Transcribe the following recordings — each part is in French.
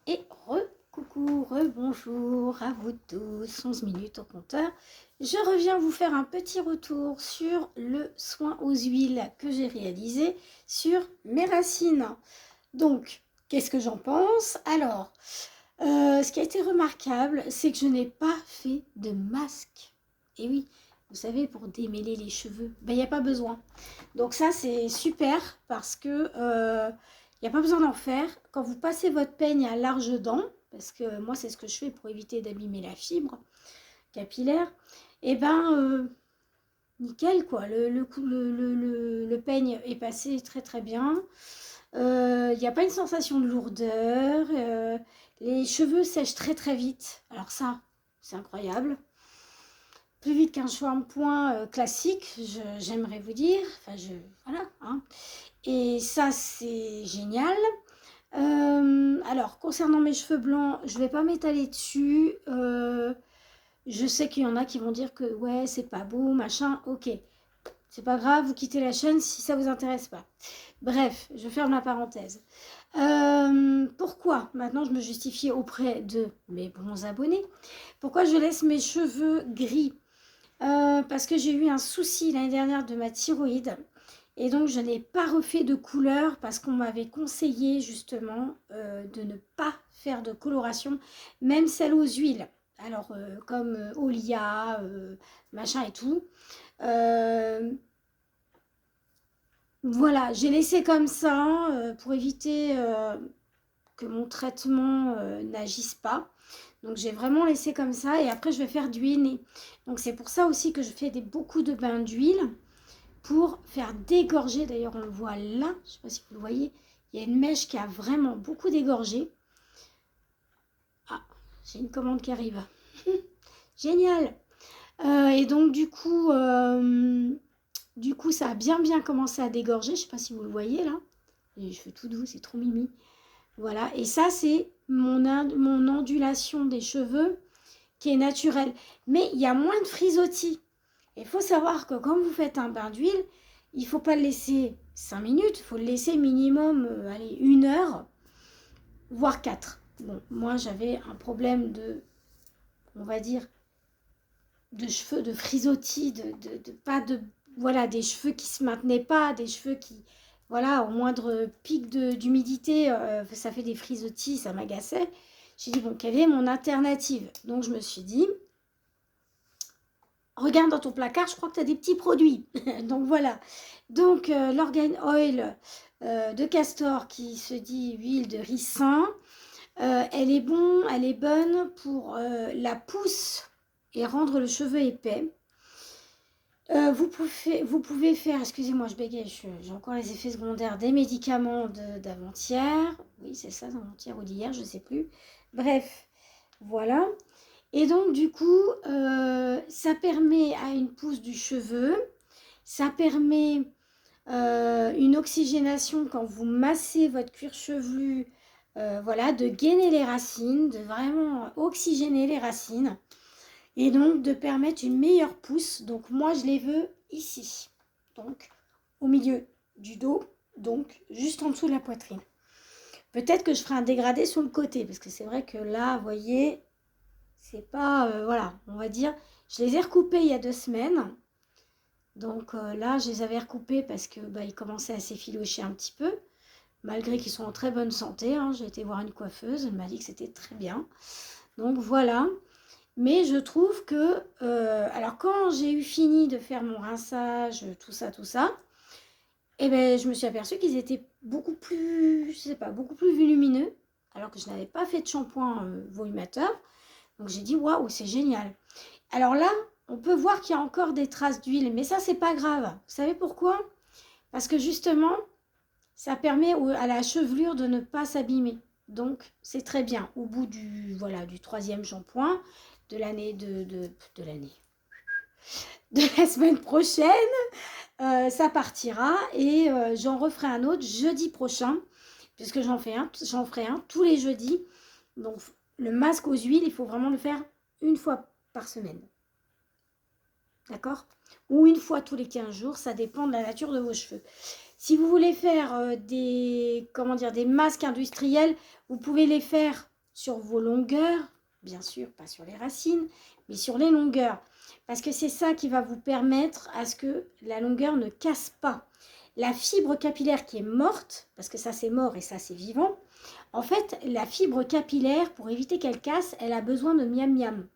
Et coucou, bonjour à vous tous, 11 minutes au compteur. Je reviens vous faire un petit retour sur le soin aux huiles que j'ai réalisé sur mes racines. Donc, qu'est-ce que j'en pense? Alors, ce qui a été remarquable, c'est que je n'ai pas fait de masque. Et oui, vous savez, pour démêler les cheveux, il n'y a pas besoin. Donc ça, c'est super parce que il n'y a pas besoin d'en faire. Quand vous passez votre peigne à larges dents, parce que moi, c'est ce que je fais pour éviter d'abîmer la fibre capillaire, et ben, nickel, quoi. Le peigne est passé très très bien. Il n'y a pas une sensation de lourdeur. Les cheveux sèchent très très vite. Alors ça, c'est incroyable. Plus vite qu'un shampoing classique, j'aimerais vous dire. Enfin, voilà. Hein. Et ça, c'est génial. Alors, concernant mes cheveux blancs, je ne vais pas m'étaler dessus. Je sais qu'il y en a qui vont dire que ouais, c'est pas beau, machin. Ok, c'est pas grave, vous quittez la chaîne si ça vous intéresse pas. Bref, je ferme la parenthèse. Pourquoi maintenant je me justifie auprès de mes bons abonnés? Pourquoi je laisse mes cheveux gris? Parce que j'ai eu un souci l'année dernière de ma thyroïde. Et donc, je n'ai pas refait de couleur parce qu'on m'avait conseillé justement de ne pas faire de coloration, même celle aux huiles. Alors, comme Olia, machin et tout. Euh, voilà, j'ai laissé comme ça pour éviter que mon traitement n'agisse pas. Donc, j'ai vraiment laissé comme ça et après, je vais faire du henné. Donc, c'est pour ça aussi que je fais beaucoup de bains d'huile pour faire dégorger. D'ailleurs, on le voit là, je ne sais pas si vous le voyez, il y a une mèche qui a vraiment beaucoup dégorgé. Ah, j'ai une commande qui arrive. Génial. Et donc, du coup, ça a bien commencé à dégorger. Je ne sais pas si vous le voyez là. Les cheveux tout doux, c'est trop mimi. Voilà. Et ça, c'est mon ondulation des cheveux qui est naturelle. Mais il y a moins de frisottis. Il faut savoir que quand vous faites un bain d'huile, il ne faut pas le laisser 5 minutes, il faut le laisser minimum allez, 1 heure, voire 4. Bon, moi j'avais un problème de, on va dire, de cheveux, de frisottis, pas de, voilà, des cheveux qui se maintenaient pas, des cheveux qui, voilà, au moindre pic d'humidité, ça fait des frisottis, ça m'agaçait. J'ai dit, bon, quelle est mon alternative? Donc je me suis dit, regarde dans ton placard, je crois que tu as des petits produits. Donc voilà. Donc l'organ oil de castor qui se dit huile de ricin, elle est bonne pour la pousse et rendre le cheveu épais. Vous pouvez faire, excusez-moi, je bégaye, j'ai encore les effets secondaires des médicaments d'avant-hier. Oui, c'est ça, d'avant-hier ou d'hier, je ne sais plus. Bref, voilà. Et donc, du coup, ça permet à une pousse du cheveu, ça permet une oxygénation quand vous massez votre cuir chevelu, voilà, de gainer les racines, de vraiment oxygéner les racines et donc de permettre une meilleure pousse. Donc, moi, je les veux ici, donc au milieu du dos, donc juste en dessous de la poitrine. Peut-être que je ferai un dégradé sur le côté parce que c'est vrai que là, vous voyez, c'est pas, voilà, on va dire, je les ai recoupés il y a 2 semaines. Donc là, je les avais recoupés parce que ils commençaient à s'effilocher un petit peu, malgré qu'ils sont en très bonne santé. Hein. J'ai été voir une coiffeuse, elle m'a dit que c'était très bien. Donc voilà. Mais je trouve que, alors quand j'ai eu fini de faire mon rinçage, tout ça, et ben je me suis aperçue qu'ils étaient beaucoup plus, je sais pas, beaucoup plus volumineux, alors que je n'avais pas fait de shampoing volumateur. Donc j'ai dit waouh, c'est génial. Alors là, on peut voir qu'il y a encore des traces d'huile, mais ça, c'est pas grave. Vous savez pourquoi? Parce que justement, ça permet à la chevelure de ne pas s'abîmer. Donc, c'est très bien. Au bout voilà, du 3e shampoing de l'année de l'année de la semaine prochaine, ça partira et j'en referai un autre jeudi prochain, puisque j'en ferai un tous les jeudis. Donc, le masque aux huiles, il faut vraiment le faire une fois par semaine. D'accord? Ou une fois tous les 15 jours, ça dépend de la nature de vos cheveux. Si vous voulez faire des masques industriels, vous pouvez les faire sur vos longueurs, bien sûr, pas sur les racines, mais sur les longueurs. Parce que c'est ça qui va vous permettre à ce que la longueur ne casse pas. La fibre capillaire qui est morte, parce que ça c'est mort et ça c'est vivant, en fait, la fibre capillaire, pour éviter qu'elle casse, elle a besoin de miam miam.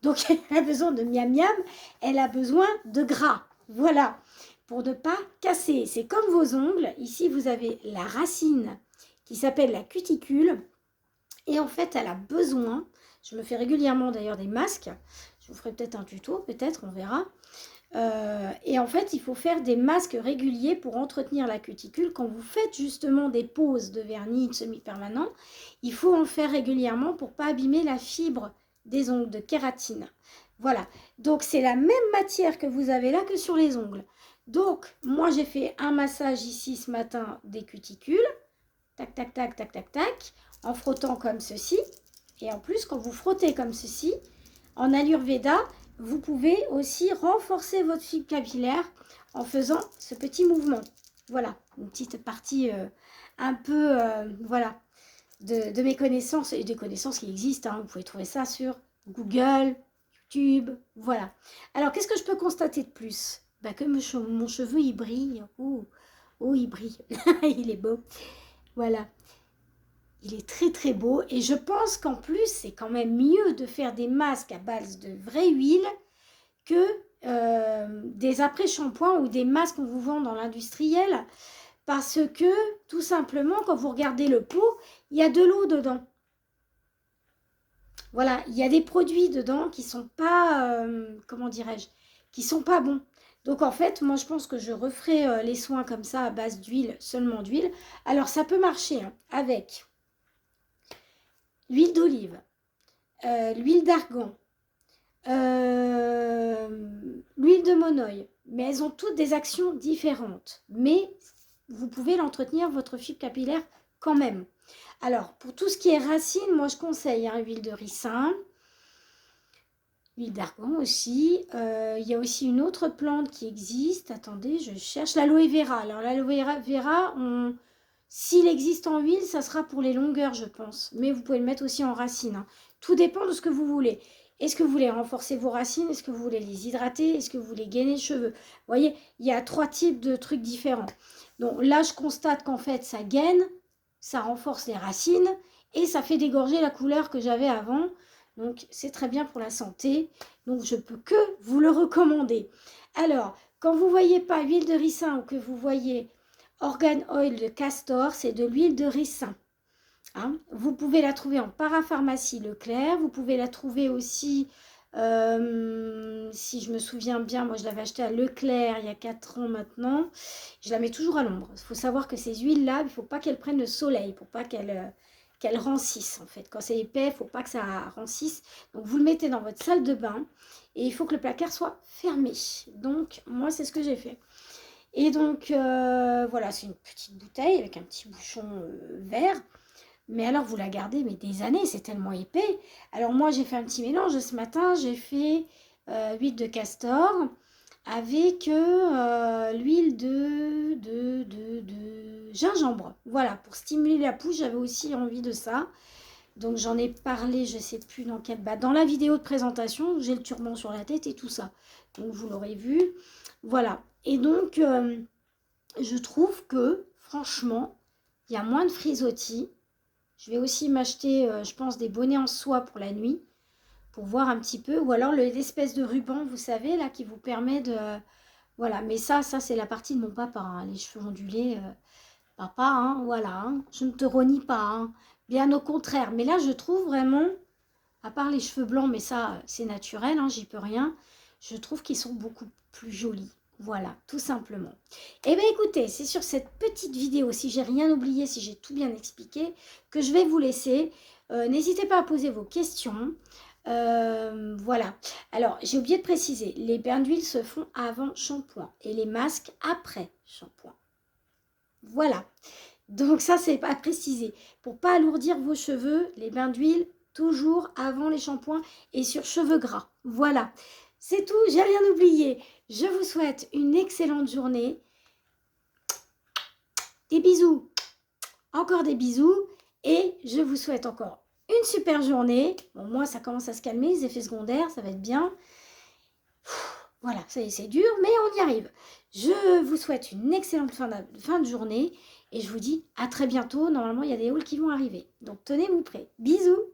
Donc, elle a besoin de miam miam, elle a besoin de gras. Voilà, pour ne pas casser. C'est comme vos ongles. Ici, vous avez la racine qui s'appelle la cuticule. Et en fait, elle a besoin, je me fais régulièrement d'ailleurs des masques, je vous ferai peut-être un tuto, peut-être, on verra. Et en fait, il faut faire des masques réguliers pour entretenir la cuticule. Quand vous faites justement des poses de vernis semi-permanent, il faut en faire régulièrement pour ne pas abîmer la fibre des ongles de kératine. Voilà, donc c'est la même matière que vous avez là que sur les ongles. Donc, moi j'ai fait un massage ici ce matin des cuticules, tac, tac, tac, tac, tac, tac, en frottant comme ceci. Et en plus, quand vous frottez comme ceci, en Ayurveda, vous pouvez aussi renforcer votre fibre capillaire en faisant ce petit mouvement. Voilà, une petite partie un peu, voilà, de mes connaissances et des connaissances qui existent. Hein. Vous pouvez trouver ça sur Google, YouTube, voilà. Alors, qu'est-ce que je peux constater de plus? Bah, que mon cheveu, il brille. Oh, il brille. Il est beau. Voilà. Il est très très beau et je pense qu'en plus c'est quand même mieux de faire des masques à base de vraie huile que des après-shampoings ou des masques qu'on vous vend dans l'industriel parce que tout simplement quand vous regardez le pot, il y a de l'eau dedans. Voilà, il y a des produits dedans qui sont pas, comment dirais-je, qui sont pas bons. Donc en fait, moi je pense que je referai les soins comme ça à base d'huile, seulement d'huile. Alors ça peut marcher hein, avec l'huile d'olive, l'huile d'argan, l'huile de monoï, mais elles ont toutes des actions différentes. Mais vous pouvez l'entretenir, votre fibre capillaire, quand même. Alors, pour tout ce qui est racines, moi je conseille hein, l'huile de ricin, l'huile d'argan aussi. Il y a aussi une autre plante qui existe. Attendez, je cherche l'aloe vera. Alors, l'aloe vera, s'il existe en huile, ça sera pour les longueurs, je pense. Mais vous pouvez le mettre aussi en racines. Hein. Tout dépend de ce que vous voulez. Est-ce que vous voulez renforcer vos racines? Est-ce que vous voulez les hydrater? Est-ce que vous voulez gainer les cheveux? Vous voyez, il y a 3 types de trucs différents. Donc là, je constate qu'en fait, ça gaine, ça renforce les racines et ça fait dégorger la couleur que j'avais avant. Donc, c'est très bien pour la santé. Donc, je peux que vous le recommander. Alors, quand vous ne voyez pas huile de ricin ou que vous voyez Organ Oil de castor, c'est de l'huile de ricin. Hein. Vous pouvez la trouver en parapharmacie Leclerc. Vous pouvez la trouver aussi, si je me souviens bien, moi je l'avais acheté à Leclerc il y a 4 ans maintenant. Je la mets toujours à l'ombre. Il faut savoir que ces huiles-là, il ne faut pas qu'elles prennent le soleil pour pas qu'elles rancissent en fait. Quand c'est épais, il ne faut pas que ça rancisse. Donc vous le mettez dans votre salle de bain et il faut que le placard soit fermé. Donc moi c'est ce que j'ai fait. Et donc voilà, c'est une petite bouteille avec un petit bouchon vert. Mais alors vous la gardez mais des années, c'est tellement épais. Alors moi j'ai fait un petit mélange ce matin, j'ai fait huile de castor avec l'huile de gingembre. Voilà, pour stimuler la pousse, j'avais aussi envie de ça. Donc j'en ai parlé, je ne sais plus dans quelle... Bah, dans la vidéo de présentation, j'ai le turban sur la tête et tout ça. Donc vous l'aurez vu. Voilà. Et donc, je trouve que, franchement, il y a moins de frisottis. Je vais aussi m'acheter, je pense, des bonnets en soie pour la nuit, pour voir un petit peu. Ou alors l'espèce de ruban, vous savez, là, qui vous permet de... Voilà, mais ça c'est la partie de mon papa, hein, les cheveux ondulés. Papa, hein, voilà, hein, je ne te renie pas, hein, bien au contraire. Mais là, je trouve vraiment, à part les cheveux blancs, mais ça, c'est naturel, hein, j'y peux rien, je trouve qu'ils sont beaucoup plus jolis. Voilà, tout simplement. Eh bien, écoutez, c'est sur cette petite vidéo, si j'ai rien oublié, si j'ai tout bien expliqué, que je vais vous laisser. N'hésitez pas à poser vos questions. Voilà. Alors, j'ai oublié de préciser, les bains d'huile se font avant shampoing et les masques après shampoing. Voilà. Donc ça, c'est à préciser. Pour pas alourdir vos cheveux, les bains d'huile, toujours avant les shampoings et sur cheveux gras. Voilà. C'est tout, j'ai rien oublié. Je vous souhaite une excellente journée. Des bisous. Encore des bisous. Et je vous souhaite encore une super journée. Bon, moi, ça commence à se calmer, les effets secondaires, ça va être bien. Voilà, ça y est, c'est dur, mais on y arrive. Je vous souhaite une excellente fin de journée et je vous dis à très bientôt. Normalement, il y a des hauls qui vont arriver. Donc, tenez-vous prêts. Bisous!